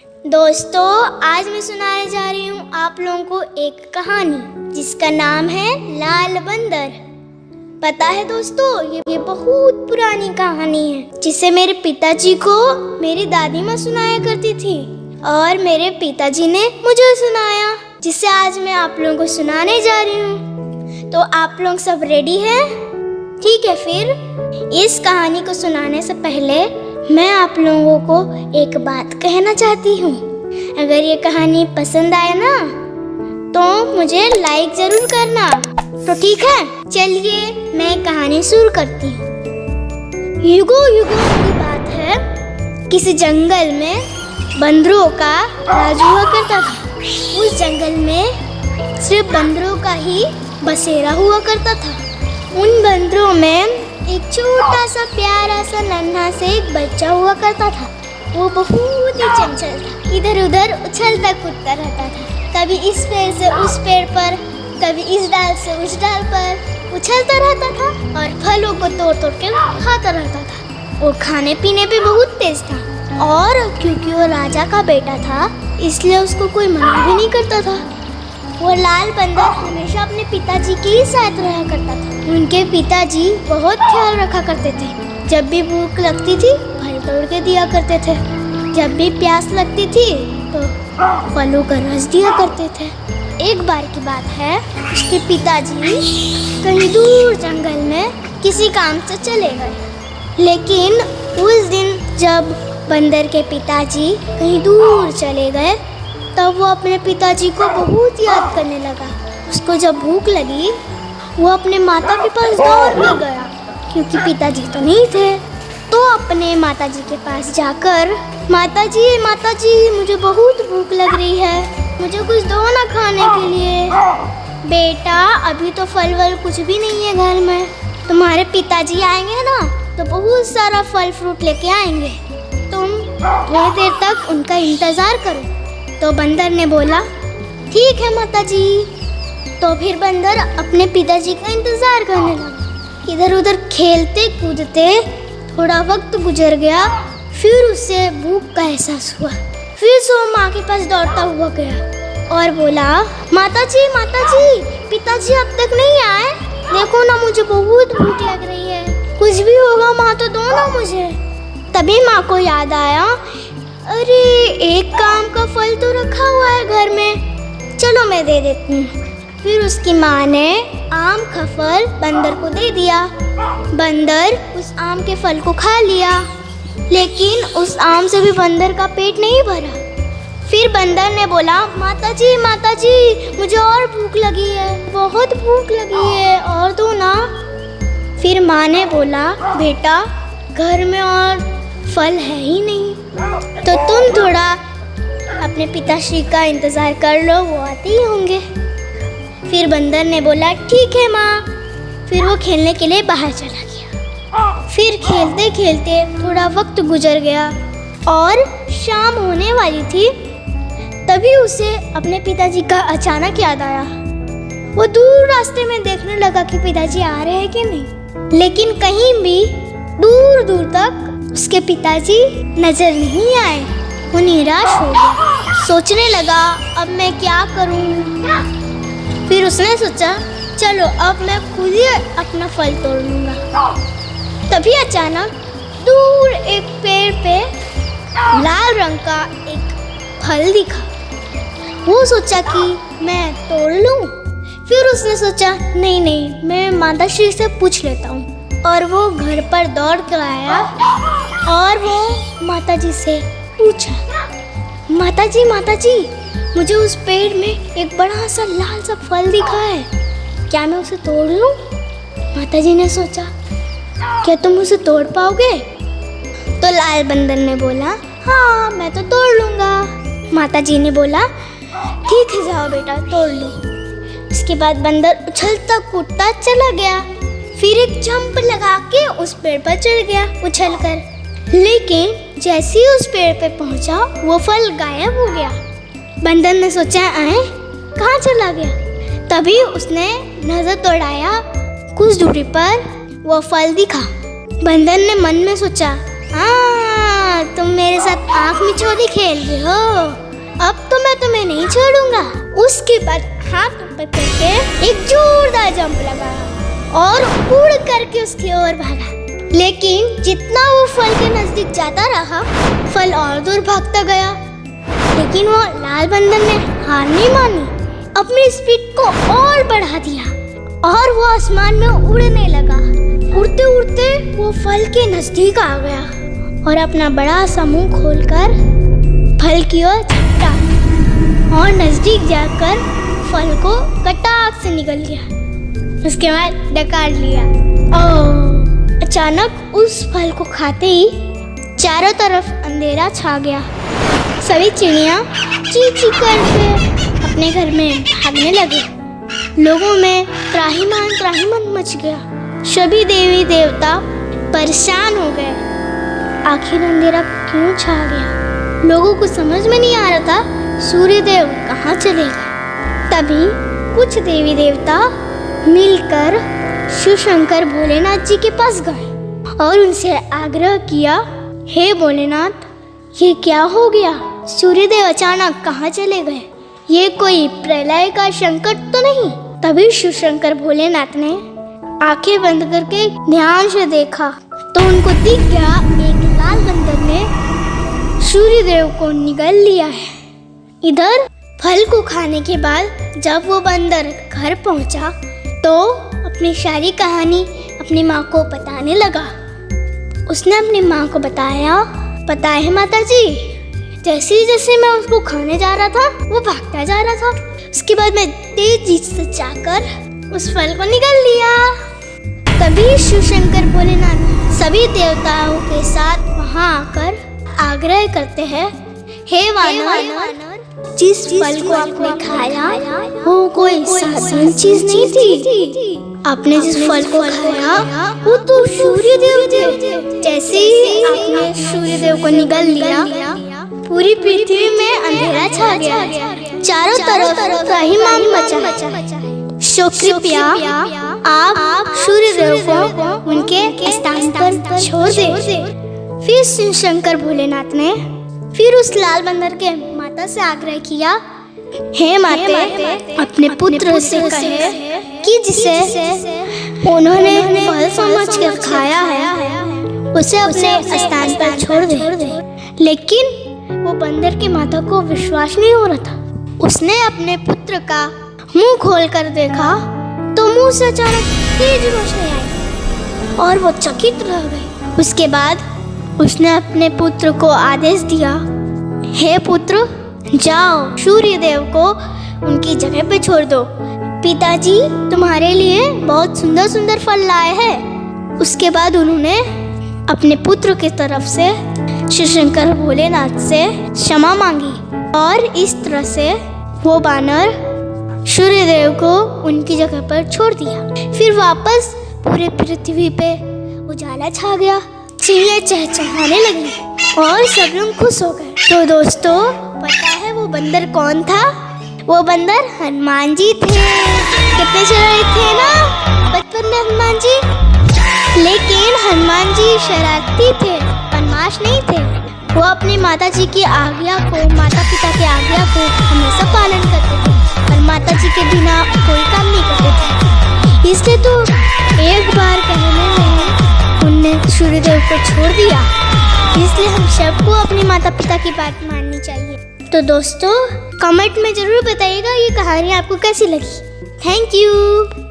दोस्तों, आज मैं सुनाने जा रही हूँ आप लोगों को एक कहानी जिसका नाम है लाल बंदर। पता है दोस्तों, ये बहुत पुरानी कहानी है जिसे मेरे पिताजी को मेरी दादी माँ सुनाया करती थी और मेरे पिताजी ने मुझे सुनाया, जिसे आज मैं आप लोगों को सुनाने जा रही हूँ। तो आप लोग सब रेडी हैं? ठीक है, फिर इस कहानी को सुनाने से पहले मैं आप लोगों को एक बात कहना चाहती हूँ। अगर ये कहानी पसंद आए ना तो मुझे लाइक जरूर करना। तो ठीक है, चलिए मैं कहानी शुरू करती हूँ। युगों युगों की बात है, किसी जंगल में बंदरों का राज हुआ करता था। उस जंगल में सिर्फ बंदरों का ही बसेरा हुआ करता था। उन बंदरों में एक छोटा सा प्यारा सा नन्हा से एक बच्चा हुआ करता था। वो बहुत ही चंचल था, इधर उधर उछलता कूदता रहता था। कभी इस पेड़ से उस पेड़ पर, कभी इस डाल से उस डाल पर उछलता रहता था और फलों को तोड़ तोड़ के खाता रहता था। वो खाने पीने पे बहुत तेज था और क्योंकि वो राजा का बेटा था इसलिए उसको कोई मना भी नहीं करता था। वो लाल बंदर हमेशा अपने पिताजी के ही साथ रहा करता था। उनके पिताजी बहुत ख्याल रखा करते थे। जब भी भूख लगती थी फल तोड़ के दिया करते थे, जब भी प्यास लगती थी तो फलों का रस दिया करते थे। एक बार की बात है, उसके पिताजी कहीं दूर जंगल में किसी काम से चले गए। लेकिन उस दिन जब बंदर के पिताजी कहीं दूर चले गए तब वो अपने पिताजी को बहुत याद करने लगा। उसको जब भूख लगी वो अपने माता के पास दौड़ कर गया, क्योंकि पिताजी तो नहीं थे। तो अपने माताजी के पास जाकर, माताजी मुझे बहुत भूख लग रही है, मुझे कुछ दो ना खाने के लिए। बेटा, अभी तो फल वल कुछ भी नहीं है घर में, तुम्हारे पिताजी आएंगे ना तो बहुत सारा फल फ्रूट लेके आएंगे, तुम थोड़ी देर तक उनका इंतज़ार करो। तो बंदर ने बोला, ठीक है माताजी। तो फिर बंदर अपने पिताजी का इंतज़ार करने लगा। इधर उधर खेलते कूदते थोड़ा वक्त गुजर गया। फिर उसे भूख का एहसास हुआ। फिर से वो माँ के पास दौड़ता हुआ गया और बोला, माताजी पिताजी अब तक नहीं आए, देखो ना मुझे बहुत भूख लग रही है, कुछ भी होगा माँ तो दो ना मुझे। तभी माँ को याद आया, अरे एक काम का फल तो रखा हुआ है घर में, चलो मैं दे देती हूँ। फिर उसकी माँ ने आम का फल बंदर को दे दिया। बंदर उस आम के फल को खा लिया, लेकिन उस आम से भी बंदर का पेट नहीं भरा। फिर बंदर ने बोला, माताजी मुझे और भूख लगी है, बहुत भूख लगी है, और दो ना। फिर माँ ने बोला, बेटा घर में और फल है ही नहीं, तो तुम थोड़ा अपने पिताश्री का इंतज़ार कर लो, वो आते ही होंगे। फिर बंदर ने बोला, ठीक है माँ। फिर वो खेलने के लिए बाहर चला गया। फिर खेलते खेलते थोड़ा वक्त गुजर गया और शाम होने वाली थी। तभी उसे अपने पिताजी का अचानक याद आया। वो दूर रास्ते में देखने लगा कि पिताजी आ रहे हैं कि नहीं, लेकिन कहीं भी दूर दूर तक उसके पिताजी नजर नहीं आए। वो निराश हो गया, सोचने लगा अब मैं क्या करूं। फिर उसने सोचा, चलो अब मैं खुद ही अपना फल तोड़ लूंगा। तभी अचानक दूर एक पेड़ पे लाल रंग का एक फल दिखा। वो सोचा कि मैं तोड़ लूं। फिर उसने सोचा, नहीं मैं माताश्री से पूछ लेता हूँ। और वो घर पर दौड़ कर आया और वो माताजी से पूछा, माताजी मुझे उस पेड़ में एक बड़ा सा लाल सा फल दिखा है, क्या मैं उसे तोड़ लूं? माताजी ने सोचा, क्या तुम उसे तोड़ पाओगे? तो लाल बंदर ने बोला, हाँ मैं तो तोड़ लूँगा। माताजी ने बोला, ठीक है जाओ बेटा तोड़ लो। उसके बाद बंदर उछलता कूदता चला गया। फिर एक जंप लगा के उस पेड़ पर चढ़ गया उछलकर। लेकिन जैसे ही उस पेड़ पे पहुंचा वो फल गायब हो गया। बंदर ने सोचा, आए कहाँ चला गया? तभी उसने नजर दौड़ाया, कुछ दूरी पर वो फल दिखा। बंदर ने मन में सोचा, हाँ हाँ, तुम मेरे साथ आँख मिचौली खेल रहे हो, अब तो मैं तुम्हें नहीं छोड़ूंगा। उसके बाद हाथ पकड़ के एक जोरदार जंप लगाया और उड़ करके उसकी ओर भागा। लेकिन जितना वो फल के नजदीक जाता रहा, फल और दूर भागता गया। लेकिन वो लाल बंदर ने हार नहीं मानी, अपनी स्पीड को और बढ़ा दिया और वो आसमान में उड़ने लगा। उड़ते उड़ते वो फल के नजदीक आ गया और अपना बड़ा सा मुंह खोलकर फल की ओर झपटा और नजदीक जाकर फल को कटाक से निगल गया। उसके बाद डकार लिया। अचानक उस फल को खाते ही चारों तरफ अंधेरा छा गया। सभी चिड़िया ची ची करके अपने घर में भागने लगे। लोगों में त्राहिमाम मच गया। सभी देवी देवता परेशान हो गए। आखिर अंधेरा क्यों छा गया? लोगों को समझ में नहीं आ रहा था सूर्य देव कहाँ चले गए। तभी कुछ देवी देवता मिलकर शिव शंकर भोलेनाथ जी के पास गए और उनसे आग्रह किया, हे भोलेनाथ, ये क्या हो गया? सूर्यदेव अचानक कहाँ चले गए? ये कोई प्रलय का संकट तो नहीं? तभी शिव शंकर भोलेनाथ ने आंखें बंद करके ध्यान से देखा तो उनको दिख गया एक लाल बंदर ने सूर्यदेव को निगल लिया है। इधर फल को खाने के बाद जब वो बंदर घर पहुंचा तो अपनी सारी कहानी अपनी माँ को बताने लगा। उसने अपनी माँ को बताया, पता है माता जी, जैसे मैं उसको खाने जा रहा था वो भागता जा रहा था। उसके बाद मैं तेजी से जाकर उस फल को निगल लिया। तभी शिव शंकर भोलेनाथ सभी देवताओं के साथ वहाँ आकर आग्रह करते हैं, हे वानर, जिस फल को आपने खाया वो कोई साधारण चीज नहीं थी। आपने जिस फल को खाया वो तो सूर्यदेव थे। जैसे ही आपने सूर्यदेव को निगल लिया, पूरी पृथ्वी में अंधेरा छा गया, चारों तरफ त्राहिमाम मचा। सो कृपया आप सूर्यदेव को उनके स्थान पर छोड़ दे। फिर शिव शंकर भोलेनाथ ने फिर उस लाल बंदर के माता से आग्रह किया, हे माते, अपने पुत्र से कहे कि जिसे उन्होंने फल समझकर खाया है उसे अपने स्थान पर छोड़ दे। लेकिन वो बंदर की माता को विश्वास नहीं हो रहा था। उसने अपने पुत्र का मुंह खोलकर देखा तो मुंह से अचानक तेज रोशनी आई और वो चकित रह गई। उसके बाद उसने अपने पुत्र को आदेश दिया, हे पुत्र, जाओ सूर्यदेव को उनकी जगह पे छोड़ दो। पिताजी तुम्हारे लिए बहुत सुंदर सुंदर फल लाए हैं। उसके बाद उन्होंने अपने पुत्र की तरफ से शिव शंकर भोलेनाथ से क्षमा मांगी और इस तरह से वो बानर सूर्यदेव को उनकी जगह पर छोड़ दिया। फिर वापस पूरे पृथ्वी पे उजाला छा गया, चिड़िया चहचहाने लगी और सब लोग खुश हो गए। तो दोस्तों, पता है वो बंदर कौन था? वो बंदर हनुमान जी थे। कितने शरारती थे ना बचपन में हनुमान जी। लेकिन हनुमान जी शरारती थे, बदमाश नहीं थे। वो अपनी माता जी की आज्ञा को, माता पिता की आज्ञा को हमेशा पालन करते थे और माता जी के बिना कोई काम नहीं करते थे। इसलिए तो एक बार कहने में उनने सूर्यदेव को छोड़ दिया। इसलिए हम सबको अपनी माता पिता की बात माननी चाहिए। तो दोस्तों, कमेंट में जरूर बताइएगा ये कहानी आपको कैसी लगी। Thank you.